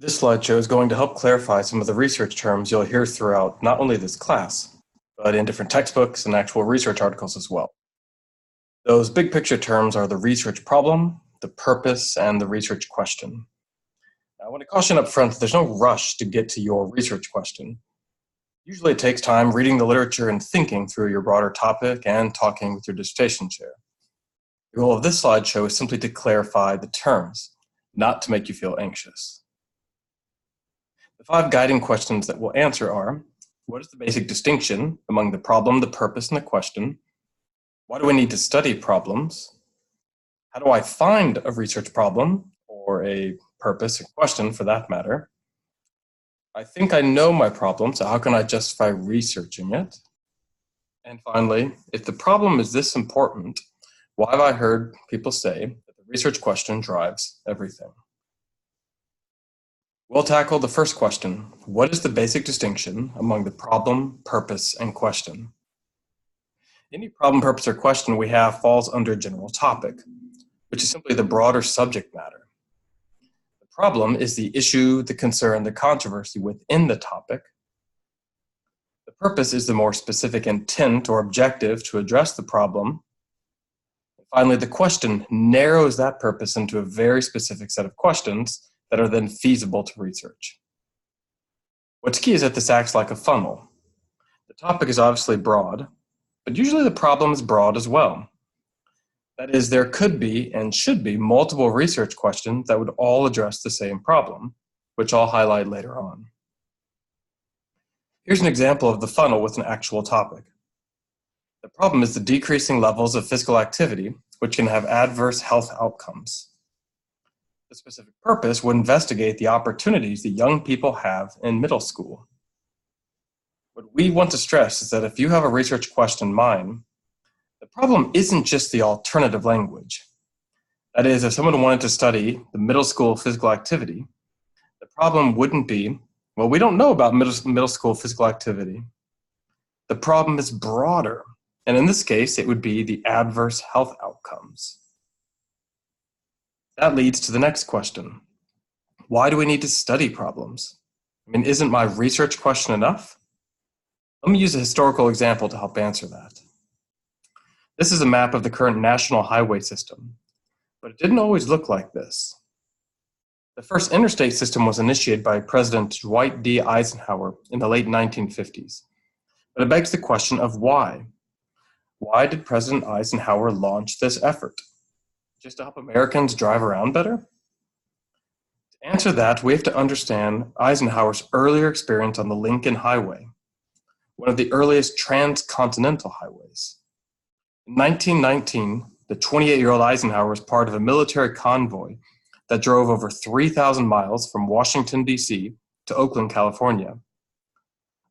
This slideshow is going to help clarify some of the research terms you'll hear throughout not only this class, but in different textbooks and actual research articles as well. Those big picture terms are the research problem, the purpose, and the research question. Now, I want to caution up front that there's no rush to get to your research question. Usually it takes time reading the literature and thinking through your broader topic and talking with your dissertation chair. The goal of this slideshow is simply to clarify the terms, not to make you feel anxious. The 5 guiding questions that we'll answer are: what is the basic distinction among the problem, the purpose, and the question? Why do we need to study problems? How do I find a research problem, or a purpose or question for that matter? I think I know my problem, so how can I justify researching it? And finally, if the problem is this important, why have I heard people say that the research question drives everything? We'll tackle the first question: what is the basic distinction among the problem, purpose, and question? Any problem, purpose, or question we have falls under general topic, which is simply the broader subject matter. The problem is the issue, the concern, the controversy within the topic. The purpose is the more specific intent or objective to address the problem. And finally, the question narrows that purpose into a very specific set of questions that are then feasible to research. What's key is that this acts like a funnel. The topic is obviously broad, but usually the problem is broad as well. That is, there could be and should be multiple research questions that would all address the same problem, which I'll highlight later on. Here's an example of the funnel with an actual topic. The problem is the decreasing levels of physical activity, which can have adverse health outcomes. The specific purpose would investigate the opportunities that young people have in middle school. What we want to stress is that if you have a research question in mind, the problem isn't just the alternative language. That is, if someone wanted to study the middle school physical activity, the problem wouldn't be, well, we don't know about middle school physical activity. The problem is broader, and in this case, it would be the adverse health outcomes. That leads to the next question. Why do we need to study problems? Isn't my research question enough? Let me use a historical example to help answer that. This is a map of the current national highway system, but it didn't always look like this. The first interstate system was initiated by President Dwight D. Eisenhower in the late 1950s, but it begs the question of why. Why did President Eisenhower launch this effort? Just to help Americans drive around better? To answer that, we have to understand Eisenhower's earlier experience on the Lincoln Highway, one of the earliest transcontinental highways. In 1919, the 28-year-old Eisenhower was part of a military convoy that drove over 3,000 miles from Washington, D.C. to Oakland, California.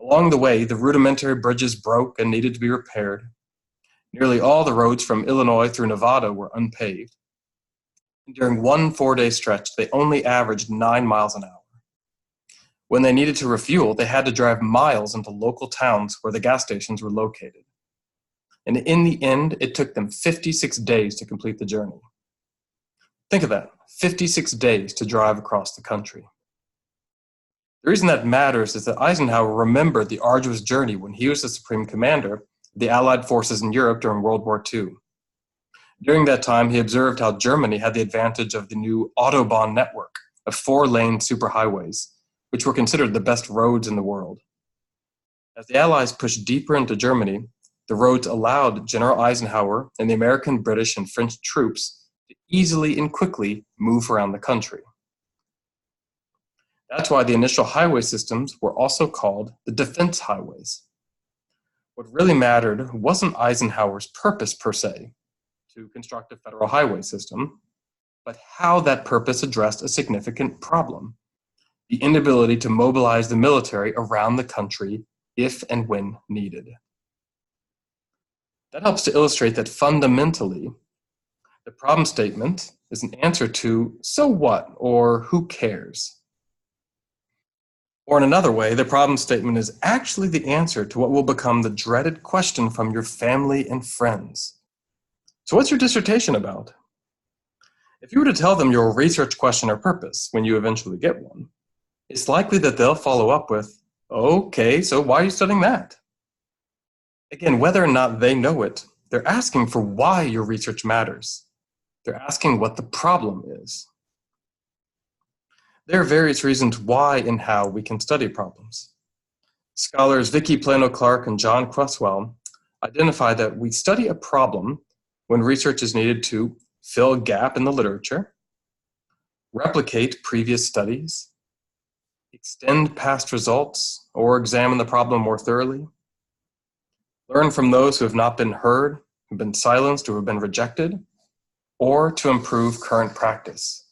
Along the way, the rudimentary bridges broke and needed to be repaired. Nearly all the roads from Illinois through Nevada were unpaved. During one 4-day stretch, they only averaged 9 miles an hour. When they needed to refuel, they had to drive miles into local towns where the gas stations were located. And in the end, it took them 56 days to complete the journey. Think of that, 56 days to drive across the country. The reason that matters is that Eisenhower remembered the arduous journey when he was the supreme commander of the Allied forces in Europe during World War II. During that time, he observed how Germany had the advantage of the new Autobahn network of 4-lane superhighways, which were considered the best roads in the world. As the Allies pushed deeper into Germany, the roads allowed General Eisenhower and the American, British, and French troops to easily and quickly move around the country. That's why the initial highway systems were also called the defense highways. What really mattered wasn't Eisenhower's purpose per se, to construct a federal highway system, but how that purpose addressed a significant problem: the inability to mobilize the military around the country if and when needed. That helps to illustrate that fundamentally, the problem statement is an answer to "so what?" or "who cares?" Or in another way, the problem statement is actually the answer to what will become the dreaded question from your family and friends. So what's your dissertation about? If you were to tell them your research question or purpose when you eventually get one, it's likely that they'll follow up with, okay, so why are you studying that? Again, whether or not they know it, they're asking for why your research matters. They're asking what the problem is. There are various reasons why and how we can study problems. Scholars Vicki Plano-Clark and John Cresswell identify that we study a problem when research is needed to fill a gap in the literature, replicate previous studies, extend past results, or examine the problem more thoroughly, learn from those who have not been heard, who've been silenced, or who have been rejected, or to improve current practice.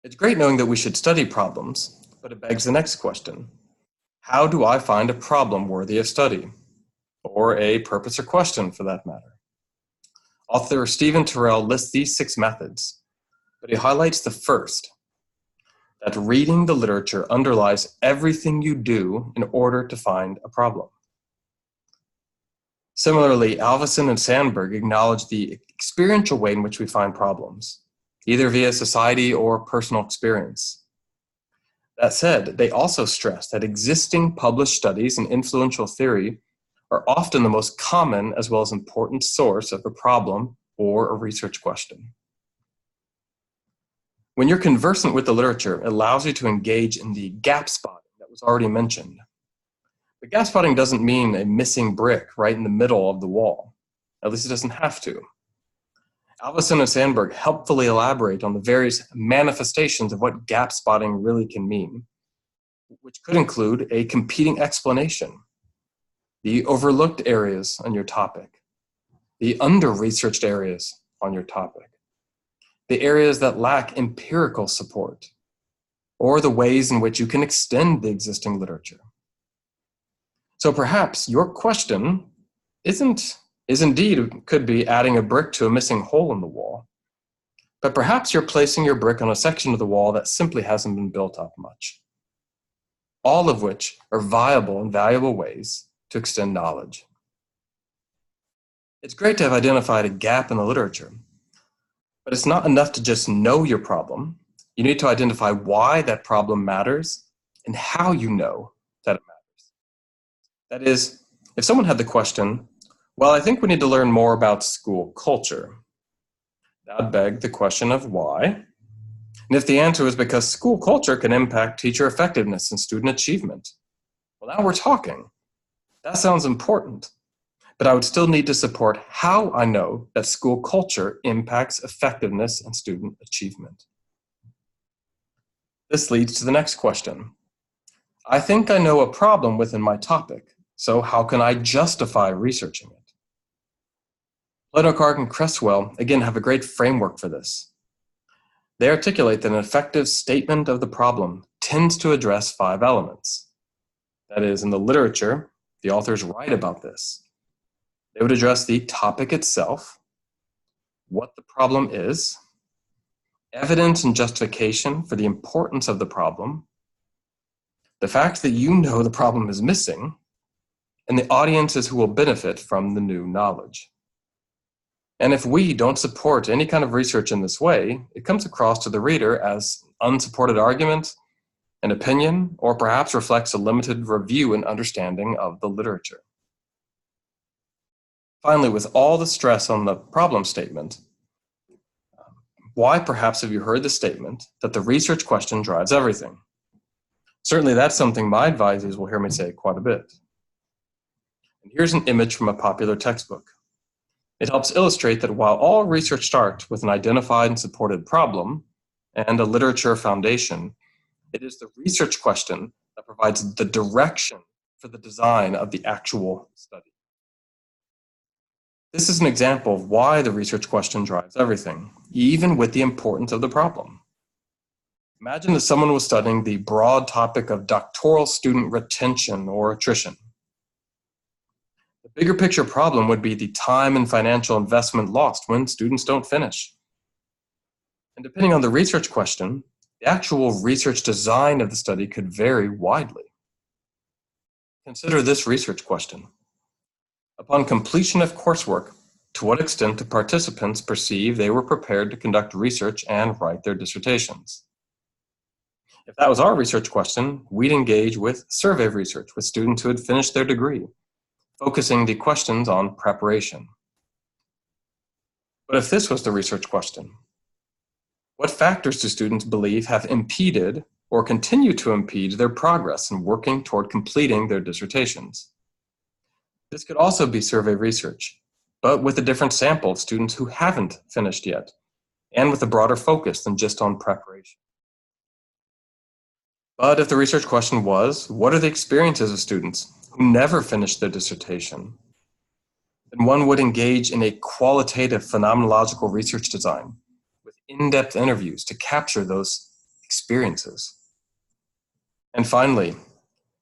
It's great knowing that we should study problems, but it begs the next question. How do I find a problem worthy of study? Or a purpose or question, for that matter. Author Stephen Terrell lists these 6 methods, but he highlights the first, that reading the literature underlies everything you do in order to find a problem. Similarly, Alvison and Sandberg acknowledge the experiential way in which we find problems, either via society or personal experience. That said, they also stress that existing published studies in influential theory are often the most common as well as important source of a problem or a research question. When you're conversant with the literature, it allows you to engage in the gap spotting that was already mentioned. But gap spotting doesn't mean a missing brick right in the middle of the wall. At least it doesn't have to. Alvison and Sandberg helpfully elaborate on the various manifestations of what gap spotting really can mean, which could include a competing explanation, the overlooked areas on your topic, the under-researched areas on your topic, the areas that lack empirical support, or the ways in which you can extend the existing literature. So perhaps your question could be adding a brick to a missing hole in the wall, but perhaps you're placing your brick on a section of the wall that simply hasn't been built up much. All of which are viable and valuable ways to extend knowledge. It's great to have identified a gap in the literature, but it's not enough to just know your problem. You need to identify why that problem matters and how you know that it matters. That is, if someone had the question, well, I think we need to learn more about school culture, that would beg the question of why. And if the answer is because school culture can impact teacher effectiveness and student achievement, well, now we're talking. That sounds important, but I would still need to support how I know that school culture impacts effectiveness and student achievement. This leads to the next question. I think I know a problem within my topic, so how can I justify researching it? Plano-Clark and Cresswell, again, have a great framework for this. They articulate that an effective statement of the problem tends to address 5 elements. That is, in the literature, the authors write about this. They would address the topic itself, what the problem is, evidence and justification for the importance of the problem, the fact that you know the problem is missing, and the audiences who will benefit from the new knowledge. And if we don't support any kind of research in this way, it comes across to the reader as unsupported argument, an opinion, or perhaps reflects a limited review and understanding of the literature. Finally, with all the stress on the problem statement, why perhaps have you heard the statement that the research question drives everything? Certainly that's something my advisors will hear me say quite a bit. And here's an image from a popular textbook. It helps illustrate that while all research starts with an identified and supported problem and a literature foundation, it is the research question that provides the direction for the design of the actual study. This is an example of why the research question drives everything, even with the importance of the problem. Imagine that someone was studying the broad topic of doctoral student retention or attrition. The bigger picture problem would be the time and financial investment lost when students don't finish. And depending on the research question, the actual research design of the study could vary widely. Consider this research question. Upon completion of coursework, to what extent do participants perceive they were prepared to conduct research and write their dissertations? If that was our research question, we'd engage with survey research with students who had finished their degree, focusing the questions on preparation. But if this was the research question, what factors do students believe have impeded or continue to impede their progress in working toward completing their dissertations? This could also be survey research, but with a different sample of students who haven't finished yet, and with a broader focus than just on preparation. But if the research question was, what are the experiences of students who never finished their dissertation? Then one would engage in a qualitative phenomenological research design with in-depth interviews to capture those experiences. And finally,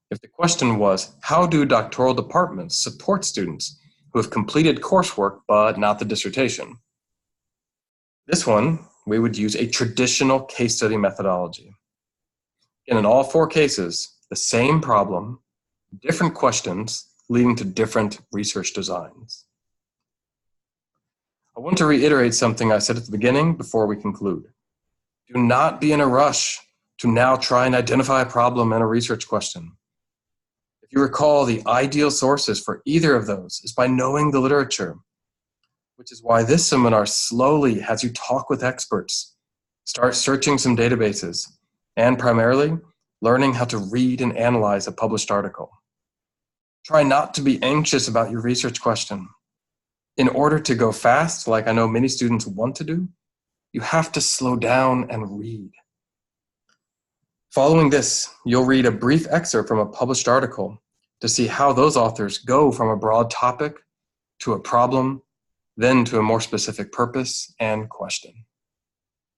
if the question was, how do doctoral departments support students who have completed coursework but not the dissertation? This one, we would use a traditional case study methodology. And in all four cases, the same problem, different questions, leading to different research designs. I want to reiterate something I said at the beginning before we conclude. Do not be in a rush to now try and identify a problem in a research question. If you recall, the ideal sources for either of those is by knowing the literature, which is why this seminar slowly has you talk with experts, start searching some databases, and primarily learning how to read and analyze a published article. Try not to be anxious about your research question. In order to go fast, like I know many students want to do, you have to slow down and read. Following this, you'll read a brief excerpt from a published article to see how those authors go from a broad topic to a problem, then to a more specific purpose and question.